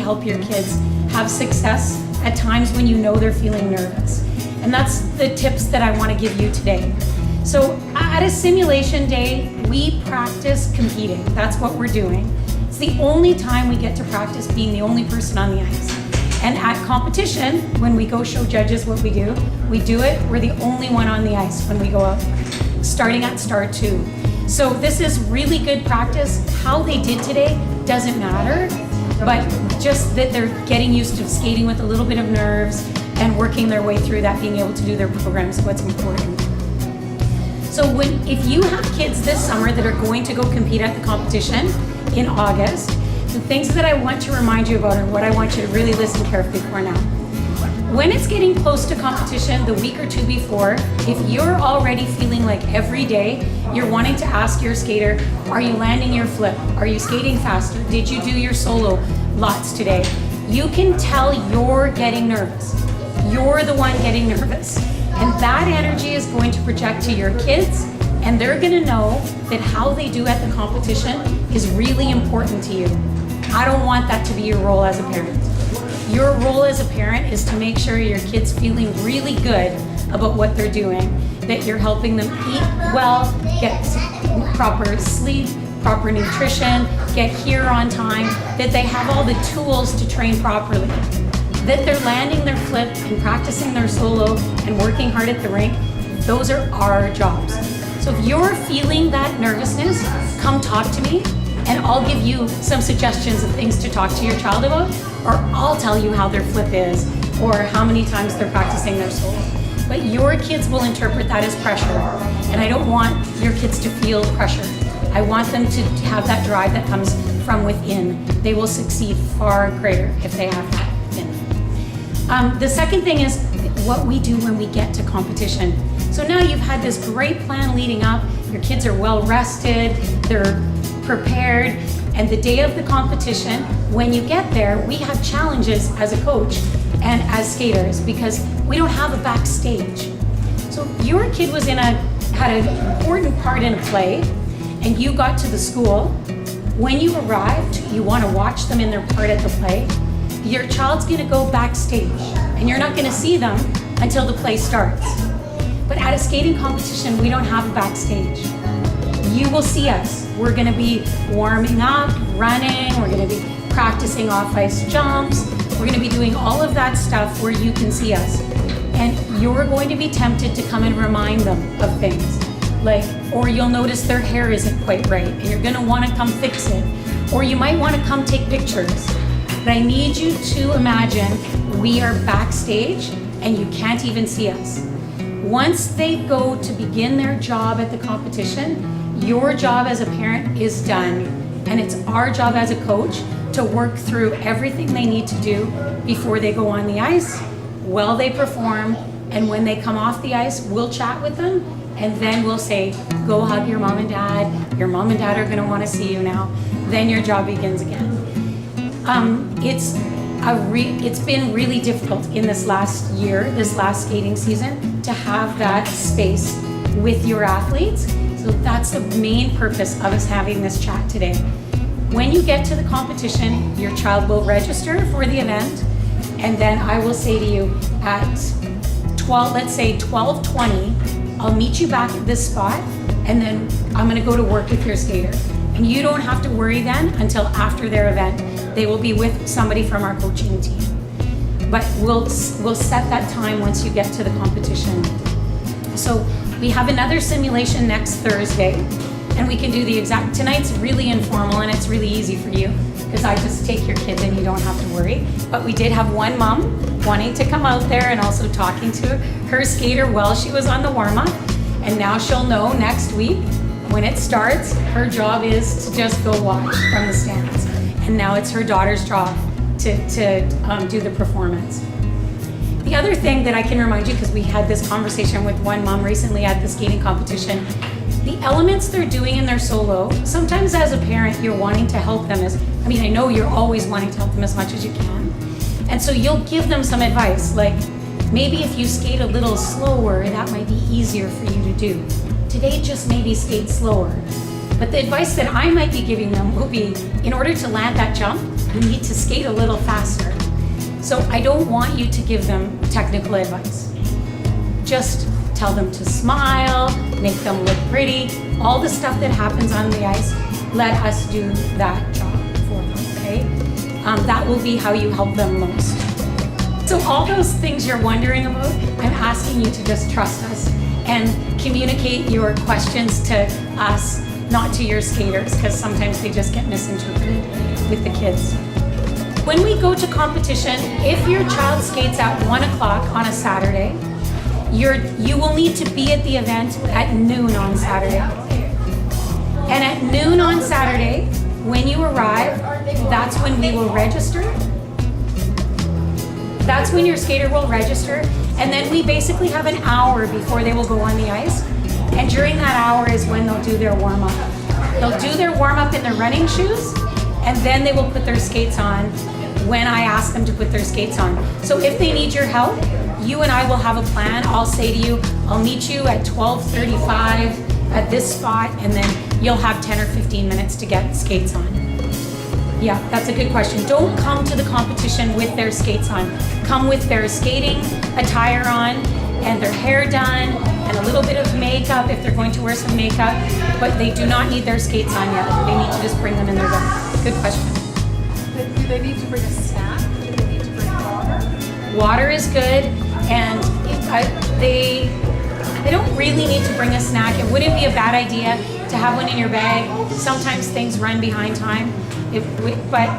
help your kids have success at times when you know they're feeling nervous. And that's the tips that I want to give you today. So at a simulation day, we practice competing. That's what we're doing. It's the only time we get to practice being the only person on the ice. And at competition, when we go show judges what we do it, we're the only one on the ice when we go out, starting at star 2. So this is really good practice. How they did today doesn't matter, but just that they're getting used to skating with a little bit of nerves and working their way through that, being able to do their programs, what's important. So if you have kids this summer that are going to go compete at the competition in August, the things that I want to remind you about and what I want you to really listen carefully for now. When it's getting close to competition, the week or two before, if you're already feeling like every day you're wanting to ask your skater, are you landing your flip? Are you skating faster? Did you do your solo lots today? You can tell you're getting nervous. You're the one getting nervous. And that energy is going to project to your kids, and they're gonna know that how they do at the competition is really important to you. I don't want that to be your role as a parent. Your role as a parent is to make sure your kid's feeling really good about what they're doing, that you're helping them eat well, get proper sleep, proper nutrition, get here on time, that they have all the tools to train properly, that they're landing their flip and practicing their solo and working hard at the rink. Those are our jobs. So if you're feeling that nervousness, come talk to me and I'll give you some suggestions of things to talk to your child about, or I'll tell you how their flip is or how many times they're practicing their solo. But your kids will interpret that as pressure, and I don't want your kids to feel pressure. I want them to have that drive that comes from within. They will succeed far greater if they have that within. The second thing is what we do when we get to competition. So now you've had this great plan leading up, your kids are well rested, they're prepared, and the day of the competition, when you get there, we have challenges as a coach and as skaters because we don't have a backstage. So your kid had an important part in a play, and you got to the school. When you arrived, you want to watch them in their part at the play. Your child's going to go backstage, and you're not going to see them until the play starts. But at a skating competition, we don't have a backstage. You will see us. We're going to be warming up, running, we're going to be practicing off-ice jumps, we're going to be doing all of that stuff where you can see us. And you're going to be tempted to come and remind them of things. Or you'll notice their hair isn't quite right, and you're going to want to come fix it. Or you might want to come take pictures. But I need you to imagine we are backstage and you can't even see us. Once they go to begin their job at the competition, your job as a parent is done, and it's our job as a coach to work through everything they need to do before they go on the ice, while they perform, and when they come off the ice, we'll chat with them, and then we'll say, go hug your mom and dad. Your mom and dad are gonna wanna see you now. Then your job begins again. It's been really difficult in this last year, this last skating season, to have that space with your athletes. So that's the main purpose of us having this chat today. When you get to the competition, your child will register for the event, and then I will say to you at 12:20, I'll meet you back at this spot, and then I'm gonna go to work with your skater. And you don't have to worry then until after their event. They will be with somebody from our coaching team. But we'll set that time once you get to the competition. So we have another simulation next Thursday, and we can do the exact, tonight's really informal and it's really easy for you because I just take your kids and you don't have to worry. But we did have one mom wanting to come out there and also talking to her skater while she was on the warm-up, and now she'll know next week when it starts, her job is to just go watch from the stands. And now it's her daughter's job to do the performance. The other thing that I can remind you, because we had this conversation with one mom recently at the skating competition, the elements they're doing in their solo, sometimes as a parent, you're wanting to help them I know you're always wanting to help them as much as you can. And so you'll give them some advice, like maybe if you skate a little slower, that might be easier for you to do. Today, just maybe skate slower. But the advice that I might be giving them will be, in order to land that jump, you need to skate a little faster. So I don't want you to give them technical advice. Just tell them to smile, make them look pretty, all the stuff that happens on the ice, let us do that job for them, okay? That will be how you help them most. So all those things you're wondering about, I'm asking you to just trust us and communicate your questions to us, not to your skaters, because sometimes they just get misinterpreted with the kids. When we go to competition, if your child skates at 1 o'clock on a Saturday, you will need to be at the event at noon on Saturday. And at noon on Saturday, when you arrive, that's when we will register. That's when your skater will register. And then we basically have an hour before they will go on the ice. And during that hour is when they'll do their warm-up. They'll do their warm-up in their running shoes, and then they will put their skates on when I ask them to put their skates on. So if they need your help, you and I will have a plan. I'll say to you, I'll meet you at 12:35 at this spot, and then you'll have 10 or 15 minutes to get skates on. Yeah, that's a good question. Don't come to the competition with their skates on. Come with their skating attire on and their hair done and a little bit of makeup if they're going to wear some makeup, but they do not need their skates on yet. They need to just bring them in their bag. Good question. Do they need to bring a snack? Do they need to bring water? Water is good, and they don't really need to bring a snack. It wouldn't be a bad idea to have one in your bag. Sometimes things run behind time. But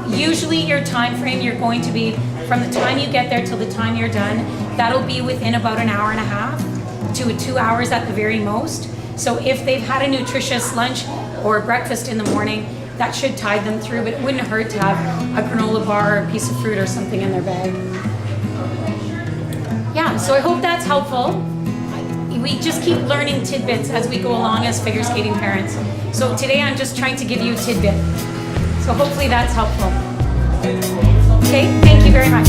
usually your time frame, you're going to be from the time you get there till the time you're done, that'll be within about an hour and a half to 2 hours at the very most. So if they've had a nutritious lunch or breakfast in the morning, that should tide them through, but it wouldn't hurt to have a granola bar or a piece of fruit or something in their bag. Yeah, so I hope that's helpful. We just keep learning tidbits as we go along as figure skating parents. So today I'm just trying to give you a tidbit. So hopefully that's helpful. Okay, thank you very much.